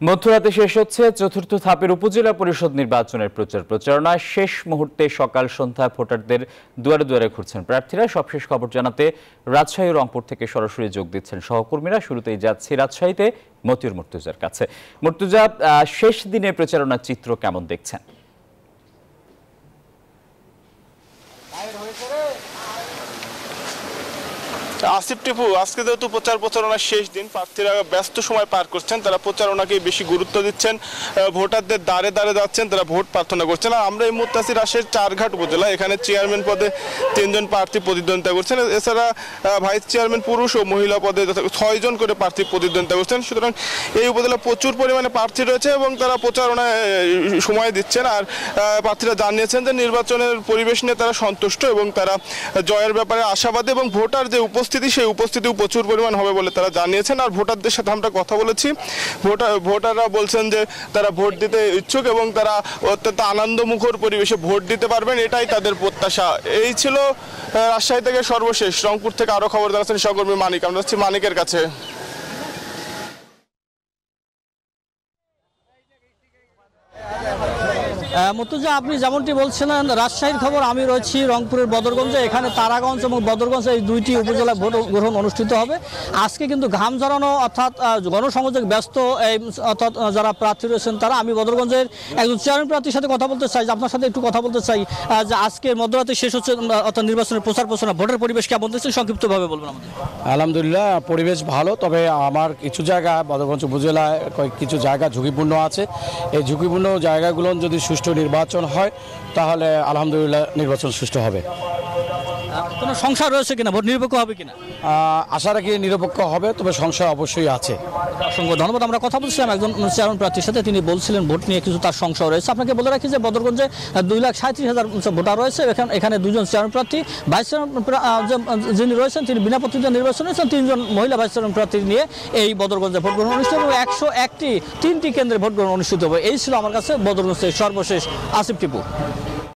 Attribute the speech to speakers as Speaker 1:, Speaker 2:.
Speaker 1: মধ্যরাতে শেষ হচ্ছে চতুর্থ ধাপের উপজেলা পরিষদ নির্বাচনের প্রচারণা। শেষ মুহূর্তে সকাল সন্ধ্যা ভোটারদের দুয়ারে দুয়ারে ঘুরছেন প্রার্থীরা। সবশেষ খবর জানাতে রাজশাহী ও রংপুর থেকে সরাসরি যোগ দিচ্ছেন সহকর্মীরা। শুরুতেই যাচ্ছি রাজশাহীতে মতিউর মুর্তজার কাছে। মুর্তজা, শেষ দিনে প্রচারণার চিত্র কেমন দেখছেন?
Speaker 2: আসিফ টিপু, আজকে যেহেতু প্রচারণার শেষ দিন, প্রার্থীরা ব্যস্ত সময় পার করছেন, তারা প্রচারণাকে বেশি গুরুত্ব দিচ্ছেন, ভোটারদের দ্বারে দ্বারে যাচ্ছেন, তারা ভোট প্রার্থনা করছেন। আর আমরা এই মুহূর্তে আছি রাজশাহীর চারঘাট উপজেলা। এখানে চেয়ারম্যান পদে 3 জন প্রার্থী প্রতিদ্বন্দ্বিতা করছেন। এছাড়া ভাইস চেয়ারম্যান পুরুষ ও মহিলা পদে 6 জন করে প্রার্থী প্রতিদ্বন্দ্বিতা করছেন। সুতরাং এই উপজেলা প্রচুর পরিমাণে প্রার্থী রয়েছে এবং তারা প্রচারণায় সময় দিচ্ছেন। আর প্রার্থীরা জানিয়েছেন যে নির্বাচনের পরিবেশ নিয়ে তারা সন্তুষ্ট এবং তারা জয়ের ব্যাপারে আশাবাদী এবং ভোটার যে সেই উপস্থিতিও প্রচুর পরিমাণ হবে বলে তারা জানিয়েছেন। আর ভোটারদের সাথে আমরা কথা বলেছি। ভোটাররা বলছেন যে তারা ভোট দিতে ইচ্ছুক এবং তারা অত্যন্ত আনন্দমুখর পরিবেশে ভোট দিতে পারবেন, এটাই তাদের প্রত্যাশা। এই ছিল রাজশাহী থেকে সর্বশেষ। রংপুর থেকে আরো খবর জানাচ্ছেন সহকর্মী মানিক। আমরা যাচ্ছি মানিকের কাছে।
Speaker 3: মুর্তজা, আপনি যেমনটি বলছিলেন রাজশাহীর খবর, আমি রয়েছি রংপুরের বদরগঞ্জে। এখানে তারাগঞ্জ এবং বদরগঞ্জ এই দুইটি উপজেলা ভোট গ্রহণ অনুষ্ঠিত হবে। আজকে কিন্তু ঘাম ঝরানো অর্থাৎ গণসংযোগ ব্যস্ত অর্থাৎ যারা প্রার্থী রয়েছেন তারা। আমি বদরগঞ্জের একজন চেয়ারম্যান প্রার্থীর সাথে কথা বলতে চাই, আপনার সাথে একটু কথা বলতে চাই যে আজকে মধ্যরাতে শেষ হচ্ছে অর্থাৎ নির্বাচনের প্রচারণা, ভোটের পরিবেশ কেমন দেখছেন সংক্ষিপ্তভাবে বলবেন আমাদের।
Speaker 4: আলহামদুলিল্লাহ, পরিবেশ ভালো, তবে আমার কিছু জায়গা বদরগঞ্জ উপজেলায় কিছু জায়গা ঝুঁকিপূর্ণ আছে। এই ঝুঁকিপূর্ণ জায়গাগুলো যদি সুষ্ঠু নির্বাচন হয় তাহলে আলহামদুলিল্লাহ নির্বাচন সুষ্ঠু হবে।
Speaker 3: কোনো সংশয় রয়েছে কিনা, ভোট নিরপেক্ষ হবে কিনা?
Speaker 4: আশা রাখি নিরপেক্ষ হবে, তবে সংশয় অবশ্যই আছে।
Speaker 3: অসংখ্য ধন্যবাদ। আমরা কথা বলছিলাম একজন চেয়ারম্যান প্রার্থীর সাথে, তিনি বলছিলেন ভোট নিয়ে কিছু তার সংশয় রয়েছে। আপনাকে বলে রাখি যে বদরগঞ্জে 2,37,000 ভোটার রয়েছে। এখানে 2 জন চেয়ারম্যান প্রার্থী, ভাইস চেয়ারম্যান যিনি রয়েছেন তিনি বিনা প্রতিদ্বন্দ্বিতা নির্বাচন হয়েছেন। 3 জন মহিলা ভাইস চেয়ারম্যান প্রার্থী নিয়ে এই বদরগঞ্জে ভোট গ্রহণ অনুষ্ঠিত হবে। 101টি 3টি কেন্দ্রে ভোট গ্রহণ অনুষ্ঠিত হবে। এই ছিল আমার কাছে বদরগঞ্জের সর্বশেষ। আসিফ টিপু।